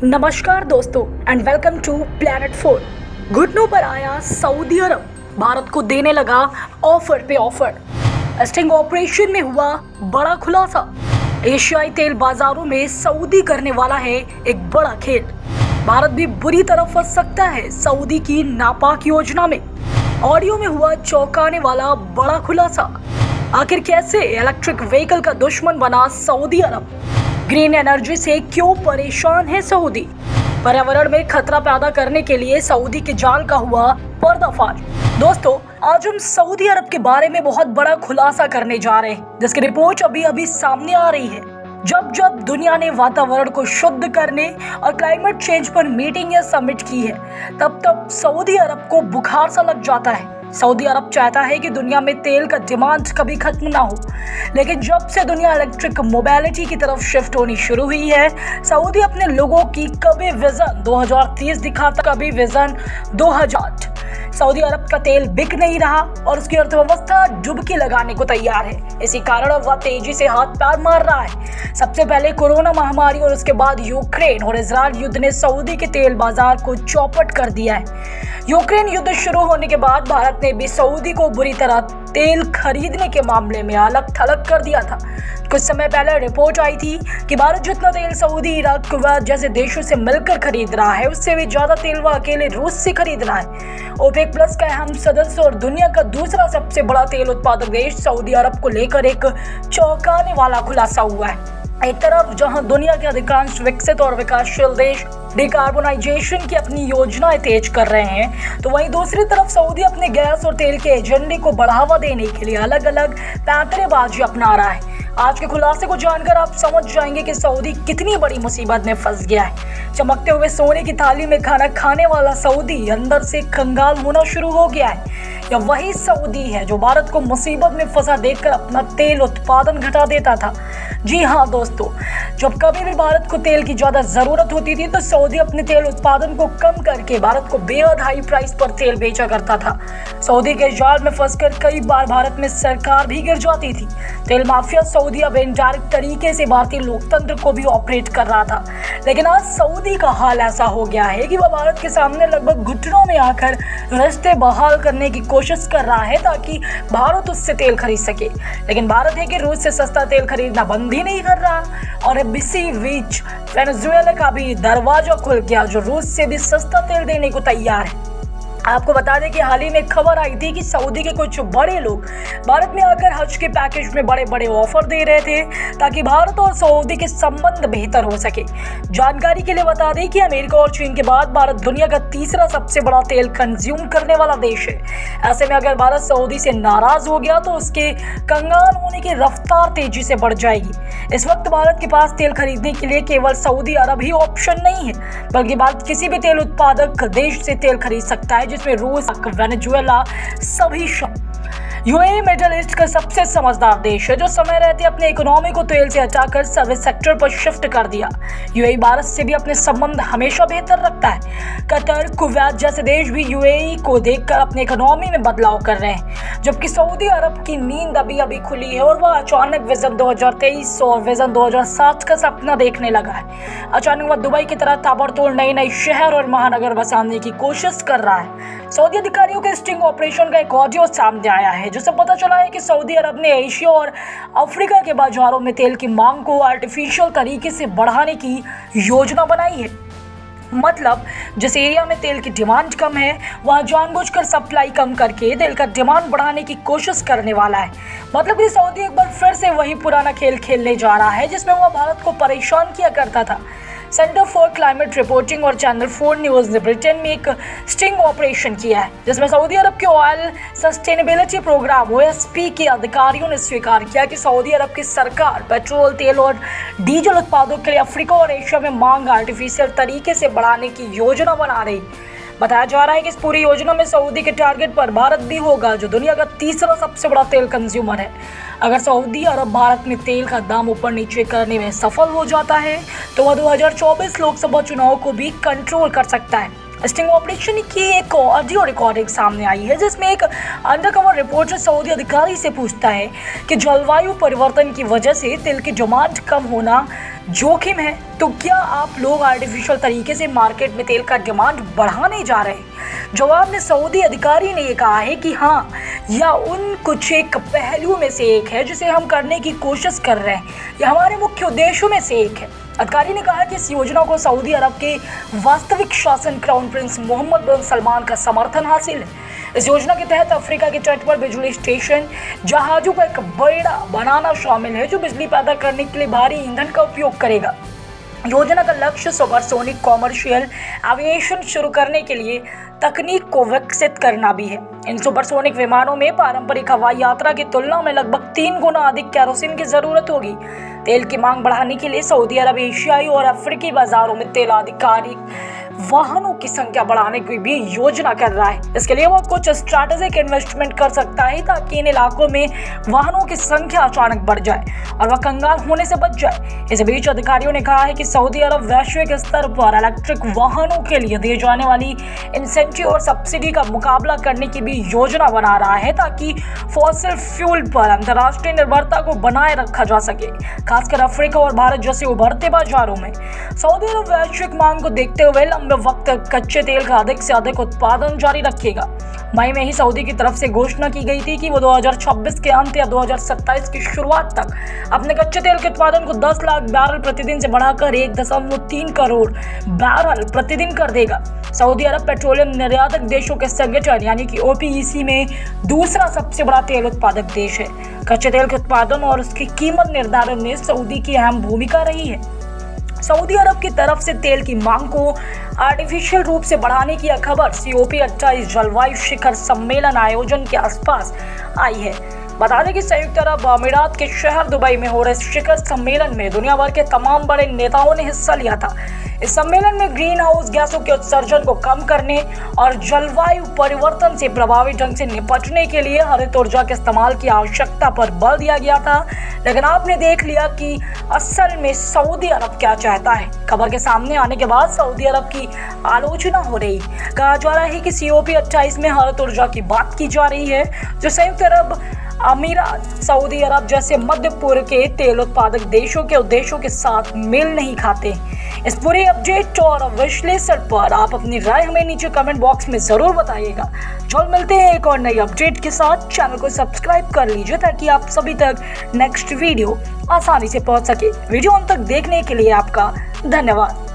नमस्कार दोस्तों and welcome to planet 4। घुटनों पर आया सऊदी अरब, भारत को देने लगा ऑफर पे ऑफर। स्टिंग ऑपरेशन में हुआ बड़ा खुलासा। एशियाई तेल बाजारों में सऊदी करने वाला है एक बड़ा खेल। भारत भी बुरी तरह फंस सकता है सऊदी की नापाक योजना में। ऑडियो में हुआ चौंकाने वाला बड़ा खुलासा। आखिर कैसे इलेक्ट्रिक व्हीकल का दुश्मन बना सऊदी अरब? ग्रीन एनर्जी से क्यों परेशान है सऊदी? पर्यावरण में खतरा पैदा करने के लिए सऊदी के जाल का हुआ पर्दाफाश। दोस्तों, आज हम सऊदी अरब के बारे में बहुत बड़ा खुलासा करने जा रहे हैं, जिसकी रिपोर्ट अभी अभी सामने आ रही है। जब जब दुनिया ने वातावरण को शुद्ध करने और क्लाइमेट चेंज पर मीटिंग या समिट की है, तब तब सऊदी अरब को बुखार सा लग जाता है। सऊदी अरब चाहता है कि दुनिया में तेल का डिमांड कभी खत्म ना हो, लेकिन जब से दुनिया इलेक्ट्रिक मोबिलिटी की तरफ शिफ्ट होनी शुरू हुई है, सऊदी अपने लोगों की कभी विजन 2030 दिखाता, कभी विजन 2060। सऊदी अरब का तेल बिक नहीं रहा और उसकी अर्थव्यवस्था डुबकी लगाने को तैयार है। इसी कारण अब वह तेजी से हाथ पैर मार रहा है। सबसे पहले कोरोना महामारी और उसके बाद यूक्रेन और इजराइल युद्ध ने सऊदी के तेल बाजार को चौपट कर दिया है। यूक्रेन युद्ध शुरू होने के बाद भारत ने भी सऊदी को बुरी तरह तेल खरीदने के मामले में अलग थलग कर दिया था। कुछ समय पहले रिपोर्ट आई थी कि भारत जितना तेल सऊदी, इराक, कुवैत जैसे देशों से मिलकर खरीद रहा है, उससे भी ज्यादा तेल वह अकेले रूस से खरीद रहा है। ओपेक प्लस का अहम सदस्य और दुनिया का दूसरा सबसे बड़ा तेल उत्पादक देश सऊदी अरब को लेकर एक चौंकाने वाला खुलासा हुआ है। एक तरफ जहां दुनिया के अधिकांश विकसित और विकासशील देश डिकार्बोनाइजेशन की अपनी योजनाएं तेज कर रहे हैं, तो वहीं दूसरी तरफ सऊदी अपने गैस और तेल के एजेंडे को बढ़ावा देने के लिए अलग अलग पैंतरेबाजी अपना रहा है। आज के खुलासे को जानकर आप समझ जाएंगे कि सऊदी कितनी बड़ी मुसीबत में फंस गया है। चमकते हुए सोने की थाली में खाना खाने वाला सऊदी अंदर से कंगाल होना शुरू हो गया है, या वही सऊदी है जो भारत को मुसीबत में फंसा देखकर अपना तेल उत्पादन घटा देता था? जी हाँ दोस्तों, जब कभी भी भारत को तेल की ज्यादा जरूरत होती थी तो सऊदी अपने तेल उत्पादन को कम करके भारत को बेहद हाई प्राइस पर तेल बेचा करता था। सऊदी के जाल में फंसकर कई बार भारत में सरकार भी गिर जाती थी। तेल माफिया सऊदी अब इनडायरेक्ट तरीके से भारतीय लोकतंत्र को भी ऑपरेट कर रहा था। लेकिन आज सऊदी का हाल ऐसा हो गया है कि वह भारत के सामने लगभग घुटनों में आकर रिश्ते बहाल करने की कोशिश कर रहा है ताकि भारत उससे तेल खरीद सके। लेकिन भारत है कि रूस से सस्ता तेल खरीदना बंद ही नहीं कर रहा, और अब इसी बीच वेनेजुएला का भी दरवाजा खुल गया जो रूस से भी सस्ता तेल देने को तैयार है। आपको बता दें कि हाल ही में खबर आई थी कि सऊदी के कुछ बड़े लोग भारत में आकर हज के पैकेज में बड़े बड़े ऑफर दे रहे थे ताकि भारत और सऊदी के संबंध बेहतर हो सके। जानकारी के लिए बता दें कि अमेरिका और चीन के बाद भारत दुनिया का तीसरा सबसे बड़ा तेल कंज्यूम करने वाला देश है। ऐसे में अगर भारत सऊदी से नाराज हो गया तो उसके कंगाल होने की रफ्तार तेजी से बढ़ जाएगी। इस वक्त भारत के पास तेल खरीदने के लिए केवल सऊदी अरब ही ऑप्शन नहीं है, बल्कि भारत किसी भी तेल उत्पादक देश से तेल खरीद सकता है, जिसमें रूस, वेनेजुएला सभी शामिल। यूएई मिडिल ईस्ट का सबसे समझदार देश है जो समय रहते अपने इकोनॉमी को तेल से हटाकर सर्विस सेक्टर पर शिफ्ट कर दिया। यूएई भारत से भी अपने संबंध हमेशा बेहतर रखता है। कतर, कुवैत जैसे देश भी यूएई को देखकर अपने इकोनॉमी में बदलाव कर रहे हैं, जबकि सऊदी अरब की नींद अभी अभी खुली है और वह अचानक विजन 2023 और विजन 2060 का सपना देखने लगा है। अचानक वह दुबई की तरह ताबड़तोड़ नए नए शहर और महानगर बसाने की कोशिश कर रहा है। सऊदी अधिकारियों के स्टिंग ऑपरेशन का एक ऑडियो सामने आया है जिससे पता चला है कि सऊदी अरब ने एशिया और अफ्रीका के बाजारों में तेल की मांग को आर्टिफिशियल तरीके से बढ़ाने की योजना बनाई है। मतलब जिस एरिया में तेल की डिमांड कम है वहां जानबूझकर सप्लाई कम करके तेल का डिमांड बढ़ाने की कोशिश करने वाला है। मतलब कि सऊदी एक बार फिर से वही पुराना खेल खेलने जा रहा है जिसमें वह भारत को परेशान किया करता था। सेंटर फॉर क्लाइमेट रिपोर्टिंग और चैनल 4 न्यूज़ ने ब्रिटेन में एक स्टिंग ऑपरेशन किया है जिसमें सऊदी अरब के ऑयल सस्टेनेबिलिटी प्रोग्राम OSP के अधिकारियों ने स्वीकार किया कि सऊदी अरब की सरकार पेट्रोल, तेल और डीजल उत्पादों के लिए अफ्रीका और एशिया में मांग आर्टिफिशियल तरीके से बढ़ाने की योजना बना रही। बताया जा रहा है कि इस पूरी योजना में सऊदी के टारगेट पर भारत भी होगा जो दुनिया का तीसरा सबसे बड़ा तेल कंज्यूमर है। अगर सऊदी अरब भारत में तेल का दाम ऊपर नीचे करने में सफल हो जाता है तो वह 2024 लोकसभा चुनाव को भी कंट्रोल कर सकता है। स्टिंग ऑपरेशन की एक ऑडियो रिकॉर्डिंग सामने आई है जिसमें एक अंडरकवर रिपोर्टर सऊदी अधिकारी से पूछता है कि जलवायु परिवर्तन की वजह से तेल की डिमांड कम होना जोखिम है, तो क्या आप लोग आर्टिफिशियल तरीके से मार्केट में तेल का डिमांड बढ़ाने जा रहे हैं? जवाब में सऊदी अधिकारी ने ये कहा है कि हाँ, या उन कुछ एक पहलुओं में से एक है जिसे हम करने की कोशिश कर रहे हैं। यह हमारे मुख्य उद्देश्यों में से एक है। अधिकारी ने कहा कि इस योजना को सऊदी अरब के वास्तविक शासन क्राउन प्रिंस मोहम्मद बिन सलमान का समर्थन हासिल है। इस योजना के तहत अफ्रीका के तट पर बिजली स्टेशन जहाजों का एक बेड़ा बनाना शामिल है जो बिजली पैदा करने के लिए भारी ईंधन का उपयोग करेगा। योजना का लक्ष्य सुपरसोनिक कॉमर्शियल एविएशन शुरू करने के लिए तकनीक को विकसित करना भी है। इन सुपरसोनिक विमानों में पारंपरिक हवाई यात्रा की तुलना में लगभग 3 गुना अधिक केरोसिन की जरूरत होगी। तेल की मांग बढ़ाने के लिए सऊदी अरब एशियाई और अफ्रीकी बाजारों में तेल आधिकारिक वाहनों की संख्या बढ़ाने की भी योजना कर रहा है। इसके लिए वह कुछ स्ट्रैटेजिक इन्वेस्टमेंट कर सकता है ताकि इन इलाकों में वाहनों की संख्या अचानक बढ़ जाए और वह कंगाल होने से बच जाए। इस बीच अधिकारियों ने कहा है कि सऊदी अरब वैश्विक स्तर पर इलेक्ट्रिक वाहनों के लिए दी जाने वाली इंसेंटिव और सब्सिडी का मुकाबला करने की भी योजना बना रहा है ताकि फॉसिल फ्यूल पर अंतर्राष्ट्रीय निर्भरता को बनाए रखा जा सके, खासकर अफ्रीका और भारत जैसे उभरते बाजारों में। सऊदी अरब वैश्विक मांग को देखते हुए लंबे वक्त तक कच्चे तेल का अधिक से अधिक उत्पादन जारी रखेगा। मई में ही सऊदी की तरफ से घोषणा की गई थी कि वो 2026 के अंत या 2027 की शुरुआत तक अपने कच्चे तेल के उत्पादन को 10 लाख बैरल प्रतिदिन से बढ़ाकर 1.3 करोड़ बैरल प्रतिदिन कर देगा। सऊदी अरब पेट्रोलियम निर्यातक देशों के संगठन यानी कि OPEC में दूसरा सबसे बड़ा तेल उत्पादक देश है। कच्चे तेल के उत्पादन और उसकी कीमत निर्धारण में सऊदी की अहम भूमिका रही है। सऊदी अरब की तरफ से तेल की मांग को आर्टिफिशियल रूप से बढ़ाने की खबर COP28 जलवायु शिखर सम्मेलन आयोजन के आसपास आई है। बता दें कि संयुक्त अरब अमीरात के शहर दुबई में हो रहे शिखर सम्मेलन में दुनिया भर के तमाम बड़े नेताओं ने हिस्सा लिया था। इस सम्मेलन में ग्रीन हाउस गैसों के उत्सर्जन को कम करने और जलवायु परिवर्तन से प्रभावी ढंग से निपटने के लिए हरित ऊर्जा के इस्तेमाल की आवश्यकता पर बल दिया गया था। लेकिन आपने देख लिया कि असल में सऊदी अरब क्या चाहता है। खबर के सामने आने के बाद सऊदी अरब की आलोचना हो रही। कहा जा रहा है कि COP28 में हरित ऊर्जा की बात की जा रही है जो संयुक्त अरब अमीरात, सऊदी अरब जैसे मध्य पूर्व के तेल उत्पादक देशों के उद्देश्यों के साथ मेल नहीं खाते। इस पूरे अपडेट और विश्लेषण पर आप अपनी राय हमें नीचे कमेंट बॉक्स में जरूर बताइएगा। जल्द मिलते हैं एक और नई अपडेट के साथ। चैनल को सब्सक्राइब कर लीजिए ताकि आप सभी तक नेक्स्ट वीडियो आसानी से पहुंच सके। वीडियो अंत तक देखने के लिए आपका धन्यवाद।